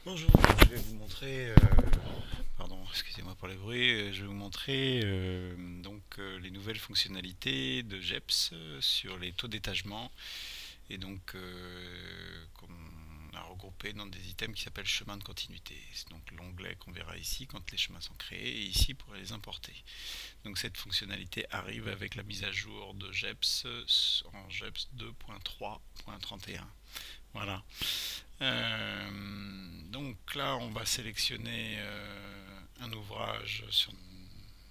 Bonjour, je vais vous montrer, pardon, excusez-moi pour les bruits, je vais vous montrer les nouvelles fonctionnalités de GEPS sur les taux d'étagement et qu'on a regroupé dans des items qui s'appellent chemin de continuité. C'est donc l'onglet qu'on verra ici quand les chemins sont créés et ici pour les importer. Donc cette fonctionnalité arrive avec la mise à jour de GEPS en GEPS 2.3.31. Voilà. Donc là, on va sélectionner un ouvrage,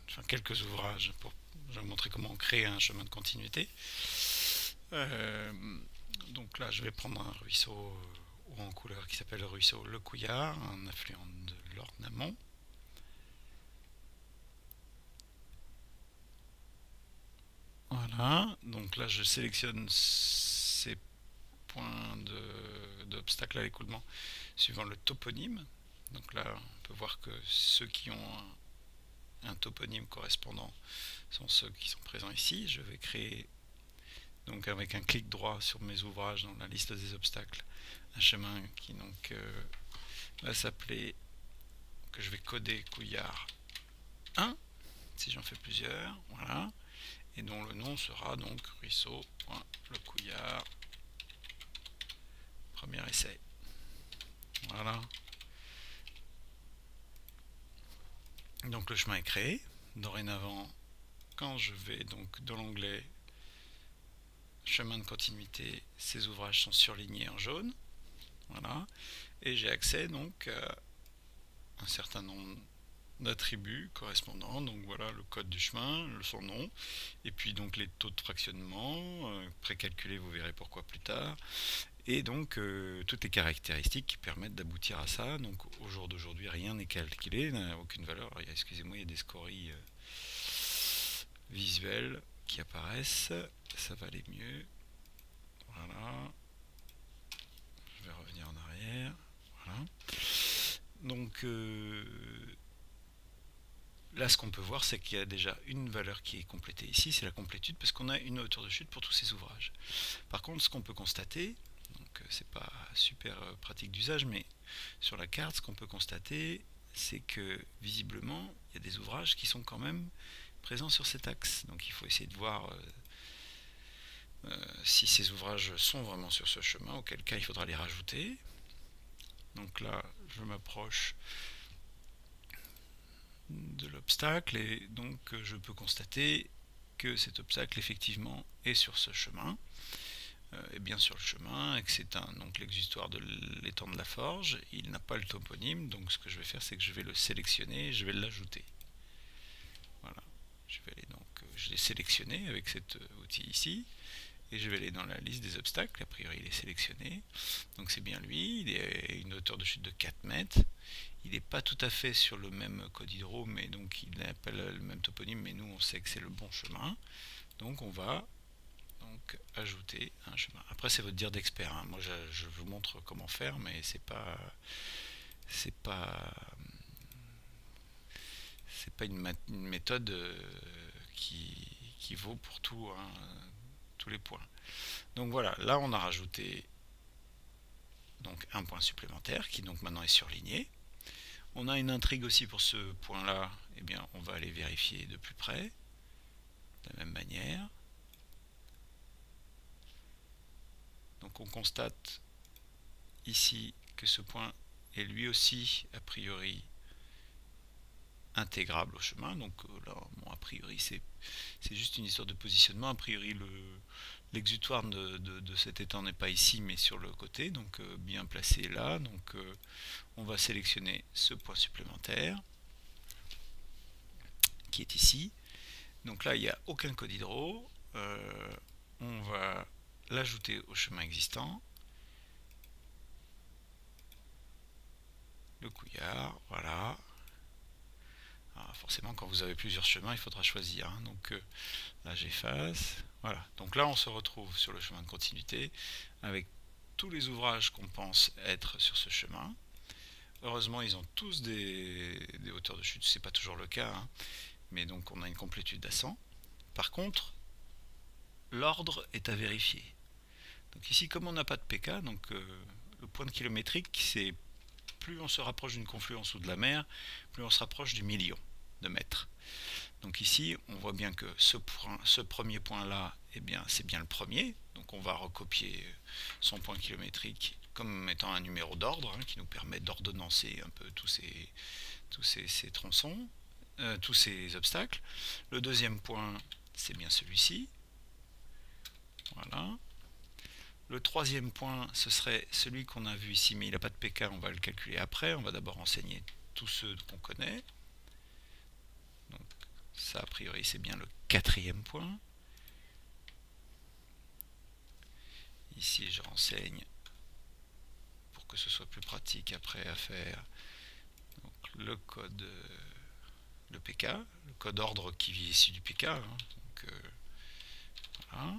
enfin quelques ouvrages pour je vais vous montrer comment créer un chemin de continuité. Euh, donc là, je vais prendre un ruisseau en couleur qui s'appelle le ruisseau Le Couillard, un affluent de l'Ornamont. Voilà, donc là je sélectionne ces points d'obstacle à l'écoulement suivant le toponyme. Donc là, on peut voir que ceux qui ont un toponyme correspondant sont ceux qui sont présents ici. Je vais créer donc avec un clic droit sur mes ouvrages dans la liste des obstacles un chemin qui va s'appeler, que je vais coder Couillard 1 si j'en fais plusieurs, voilà, et dont le nom sera donc ruisseau.le Couillard premier essai. Voilà. Donc le chemin est créé. Dorénavant, quand je vais donc dans l'onglet chemin de continuité, ces ouvrages sont surlignés en jaune. Voilà. Et j'ai accès donc à un certain nombre d'attributs correspondants. Donc voilà le code du chemin, son nom, et puis donc les taux de fractionnement, précalculés, vous verrez pourquoi plus tard. Et donc toutes les caractéristiques qui permettent d'aboutir à ça. Donc au jour d'aujourd'hui, rien n'est calculé, n'a aucune valeur. Excusez-moi, il y a des scories visuelles qui apparaissent. Ça va aller mieux. Voilà. Je vais revenir en arrière. Voilà. Donc là, ce qu'on peut voir, c'est qu'il y a déjà une valeur qui est complétée ici, c'est la complétude, parce qu'on a une hauteur de chute pour tous ces ouvrages. Par contre, ce qu'on peut constater, donc c'est pas super pratique d'usage, mais sur la carte, ce qu'on peut constater, c'est que visiblement, il y a des ouvrages qui sont quand même présents sur cet axe. Donc il faut essayer de voir si ces ouvrages sont vraiment sur ce chemin, auquel cas il faudra les rajouter. Donc là, je m'approche de l'obstacle et donc je peux constater que cet obstacle effectivement est sur ce chemin, est bien sur le chemin, et que c'est donc l'exutoire de l'étang de la forge. Il n'a pas le toponyme, donc ce que je vais faire, c'est que je vais le sélectionner et je vais l'ajouter. Voilà, je l'ai sélectionné avec cet outil ici, et je vais aller dans la liste des obstacles. A priori, il est sélectionné, donc c'est bien lui. Il est à une hauteur de chute de 4 mètres. Il n'est pas tout à fait sur le même code hydro, mais donc il n'a pas le même toponyme, mais nous on sait que c'est le bon chemin. Donc on va donc ajouter un chemin. Après c'est votre dire d'expert, hein. Moi je vous montre comment faire, mais c'est pas une méthode qui vaut pour tout, hein, tous les points. Donc voilà, là on a rajouté donc un point supplémentaire qui donc maintenant est surligné. On a une intrigue aussi pour ce point-là, eh bien on va aller vérifier de plus près, de la même manière. Donc on constate ici que ce point est lui aussi a priori intégrable au chemin. Donc là, bon, a priori c'est juste une histoire de positionnement. A priori l'exutoire de cet étang n'est pas ici mais sur le côté, donc bien placé là. Donc on va sélectionner ce point supplémentaire qui est ici. Donc là il n'y a aucun code hydro. On va l'ajouter au chemin existant. Le couillard, voilà. Alors forcément, quand vous avez plusieurs chemins, il faudra choisir, hein. Donc là, j'efface. Voilà. Donc là, on se retrouve sur le chemin de continuité avec tous les ouvrages qu'on pense être sur ce chemin. Heureusement, ils ont tous des hauteurs de chute. C'est pas toujours le cas, hein. Mais donc, on a une complétude à 100. Par contre, l'ordre est à vérifier. Donc ici, comme on n'a pas de PK, donc le point de kilométrique, c'est plus on se rapproche d'une confluence ou de la mer, plus on se rapproche du million de mètres. Donc ici, on voit bien que ce premier point-là, eh bien, c'est bien le premier. Donc on va recopier son point kilométrique comme étant un numéro d'ordre, qui nous permet d'ordonnancer un peu tous ces tronçons, tous ces obstacles. Le deuxième point, c'est bien celui-ci. Voilà. Le troisième point, ce serait celui qu'on a vu ici, mais il n'a pas de pk, on va le calculer après. On va d'abord enseigner tous ceux qu'on connaît. Donc ça, a priori, c'est bien le quatrième point. Ici, je renseigne pour que ce soit plus pratique après à faire. Donc, le code, le pk, le code ordre qui vient ici du pk. Donc, voilà.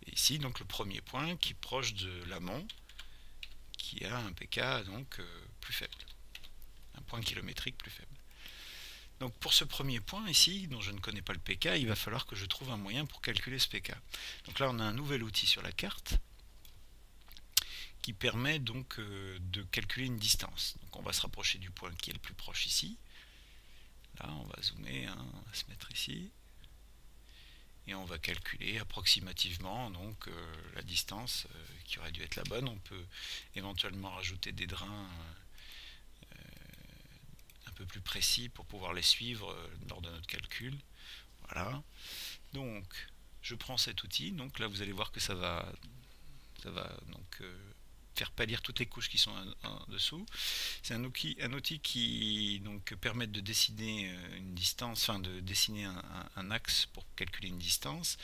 Et ici, donc, le premier point qui est proche de l'amont, qui a un pk donc plus faible, un point kilométrique plus faible. Donc pour ce premier point ici, dont je ne connais pas le pk, il va falloir que je trouve un moyen pour calculer ce pk. Donc là on a un nouvel outil sur la carte qui permet donc de calculer une distance. Donc on va se rapprocher du point qui est le plus proche ici. Là on va zoomer, on va se mettre ici. Et on va calculer approximativement donc la distance qui aurait dû être la bonne. On peut éventuellement rajouter des drains un peu plus précis pour pouvoir les suivre lors de notre calcul. Voilà. Donc je prends cet outil. Donc là vous allez voir que ça va donc faire pâlir toutes les couches qui sont en dessous. C'est un outil qui donc permet de dessiner une distance, enfin de dessiner un axe pour calculer une distance,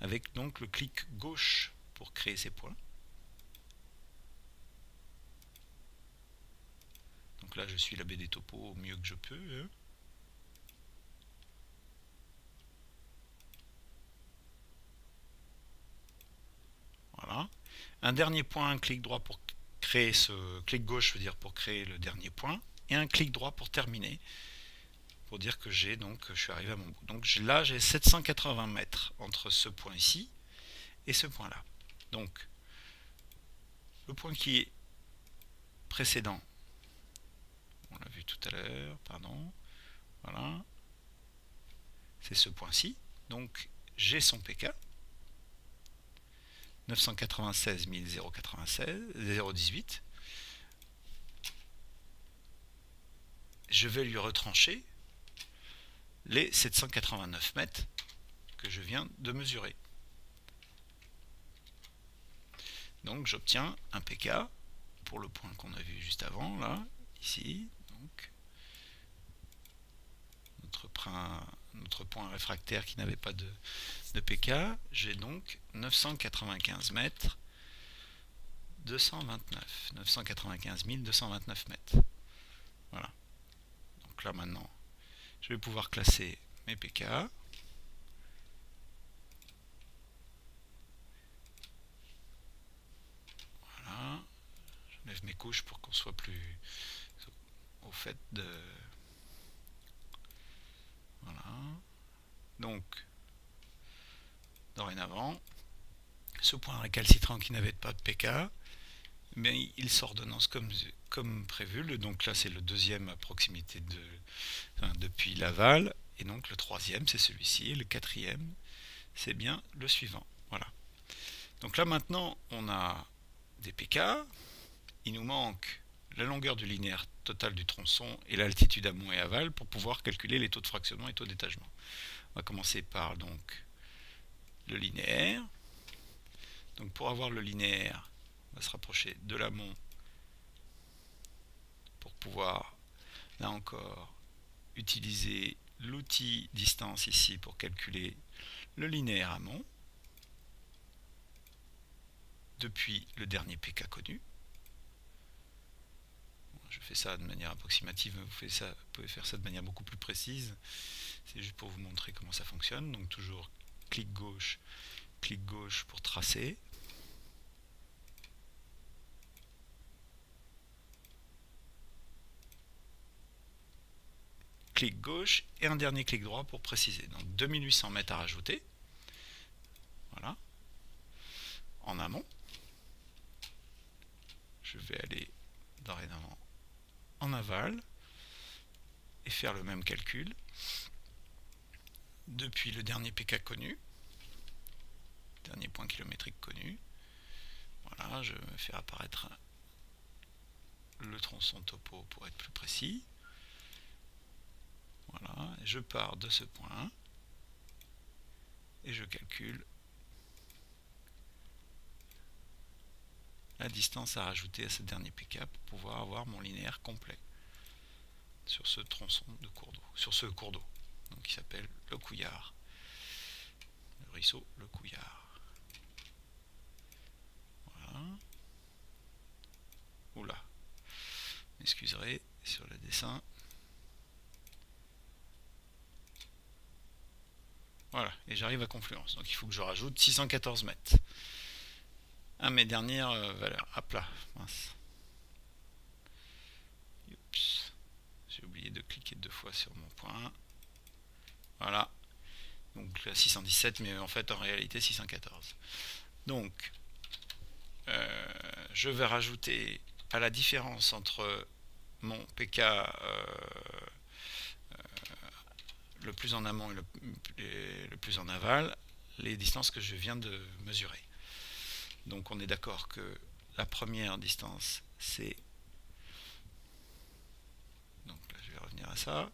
avec donc le clic gauche pour créer ces points. Donc là je suis la BD Topo au mieux que je peux. Voilà. Un dernier point, un clic droit pour créer ce clic gauche, veut dire pour créer le dernier point, et un clic droit pour terminer, pour dire que je suis arrivé à mon bout. Donc là j'ai 780 mètres entre ce point ici et ce point là. Donc le point qui est précédent, on l'a vu tout à l'heure, pardon, voilà, c'est ce point-ci. Donc j'ai son pk 996 018. Je vais lui retrancher les 789 mètres que je viens de mesurer. Donc j'obtiens un pk pour le point qu'on a vu juste avant, là, ici. Donc notre point réfractaire qui n'avait pas de pk, j'ai donc 995 mètres 229, 995 229 mètres. Voilà. Donc là maintenant, je vais pouvoir classer mes pk. Voilà. J'enlève mes couches pour qu'on soit plus au fait de... Voilà. Donc, dorénavant, ce point récalcitrant qui n'avait pas de pk, mais il s'ordonnance comme prévu. Donc là c'est le deuxième à proximité depuis l'aval, et donc le troisième c'est celui-ci, et le quatrième c'est bien le suivant. Voilà. Donc là maintenant on a des pk, il nous manque la longueur du linéaire total du tronçon et l'altitude amont et aval pour pouvoir calculer les taux de fractionnement et taux d'étagement. On va commencer par donc le linéaire. Donc pour avoir le linéaire, on va se rapprocher de l'amont pour pouvoir, là encore, utiliser l'outil distance ici pour calculer le linéaire amont depuis le dernier pk connu. Je fais ça de manière approximative, vous pouvez faire ça de manière beaucoup plus précise. C'est juste pour vous montrer comment ça fonctionne. Donc toujours clic gauche pour tracer. Clic gauche et un dernier clic droit pour préciser. Donc 2800 mètres à rajouter. Voilà. En amont. Je vais aller dorénavant en aval et faire le même calcul depuis le dernier PK connu, dernier point kilométrique connu. Voilà, je vais faire apparaître le tronçon topo pour être plus précis. Voilà, je pars de ce point et je calcule la distance à rajouter à ce dernier PK pour pouvoir avoir mon linéaire complet sur ce tronçon de cours d'eau, sur ce cours d'eau, donc qui s'appelle le Couillard, le ruisseau le Couillard. Voilà. Oula, m'excuserez sur le dessin. Voilà, et j'arrive à Confluence, donc il faut que je rajoute 614 mètres à mes dernières valeurs. Hop là, mince. Oups. J'ai oublié de cliquer 2 fois sur mon point. Voilà. Donc là 617, mais en fait en réalité 614. Donc je vais rajouter à la différence entre mon PK le plus en amont et le plus en aval, les distances que je viens de mesurer. Donc on est d'accord que la première distance c'est, donc là je vais revenir à ça,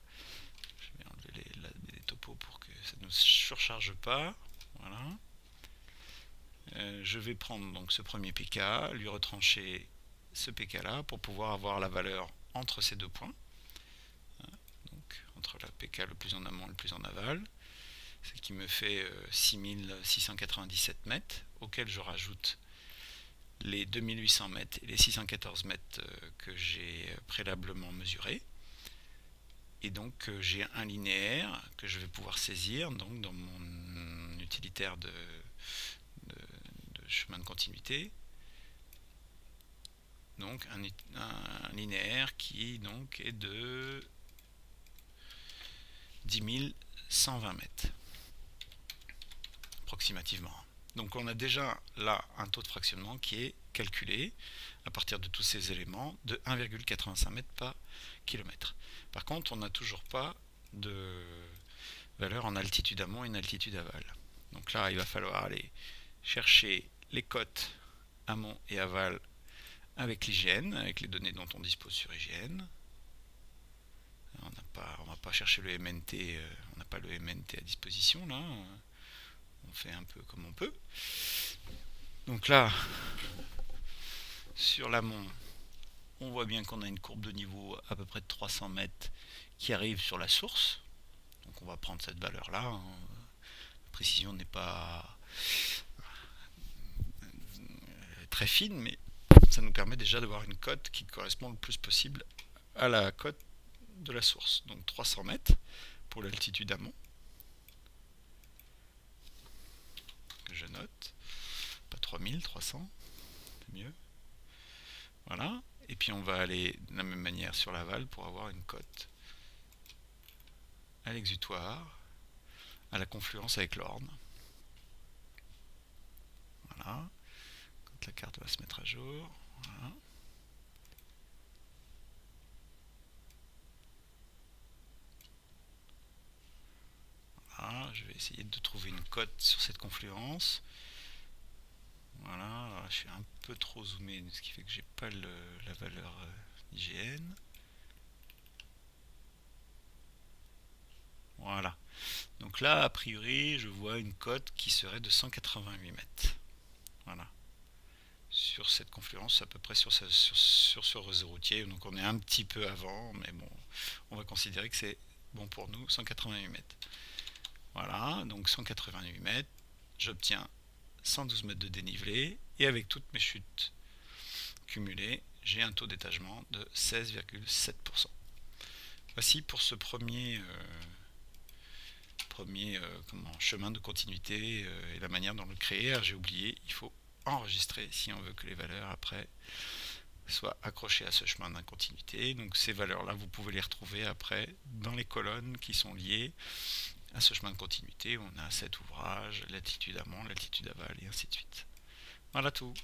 je vais enlever les topos pour que ça ne surcharge pas. Voilà. Je vais prendre donc ce premier PK, lui retrancher ce PK là pour pouvoir avoir la valeur entre ces deux points, donc entre la PK le plus en amont et le plus en aval, ce qui me fait 6697 mètres, auquel je rajoute les 2800 mètres et les 614 mètres que j'ai préalablement mesurés. Et donc j'ai un linéaire que je vais pouvoir saisir donc dans mon utilitaire de chemin de continuité. Donc un linéaire qui donc est de 10 120 mètres approximativement. Donc on a déjà là un taux de fractionnement qui est calculé à partir de tous ces éléments de 1,85 mètres par kilomètre. Par contre, on n'a toujours pas de valeur en altitude amont et en altitude aval. Donc là, il va falloir aller chercher les cotes amont et aval avec l'IGN, avec les données dont on dispose sur IGN. On va pas chercher le MNT, on n'a pas le MNT à disposition là. On fait un peu comme on peut. Donc là, sur l'amont, on voit bien qu'on a une courbe de niveau à peu près de 300 mètres qui arrive sur la source. Donc on va prendre cette valeur là. La précision n'est pas très fine, mais ça nous permet déjà d'avoir une cote qui correspond le plus possible à la cote de la source. Donc 300 mètres pour l'altitude amont, que je note, pas 3300, c'est mieux. Voilà, et puis on va aller de la même manière sur l'aval pour avoir une cote à l'exutoire, à la confluence avec l'Orne. Voilà, quand la carte va se mettre à jour. Voilà. Voilà, je vais essayer de trouver une cote sur cette confluence. Voilà, alors je suis un peu trop zoomé, ce qui fait que j'ai pas la valeur IGN. Voilà. Donc là, a priori, je vois une cote qui serait de 188 mètres. Voilà. Sur cette confluence, à peu près sur ce réseau routier. Donc on est un petit peu avant, mais bon, on va considérer que c'est bon pour nous, 188 mètres. Voilà, donc 188 mètres, j'obtiens 112 mètres de dénivelé, et avec toutes mes chutes cumulées, j'ai un taux d'étagement de 16,7%. Voici pour ce premier chemin de continuité et la manière dont le créer. Alors, j'ai oublié, il faut enregistrer si on veut que les valeurs après soient accrochées à ce chemin de continuité. Donc ces valeurs là vous pouvez les retrouver après dans les colonnes qui sont liées à ce chemin de continuité où on a cet ouvrage, l'altitude amont, l'altitude aval et ainsi de suite. Voilà tout.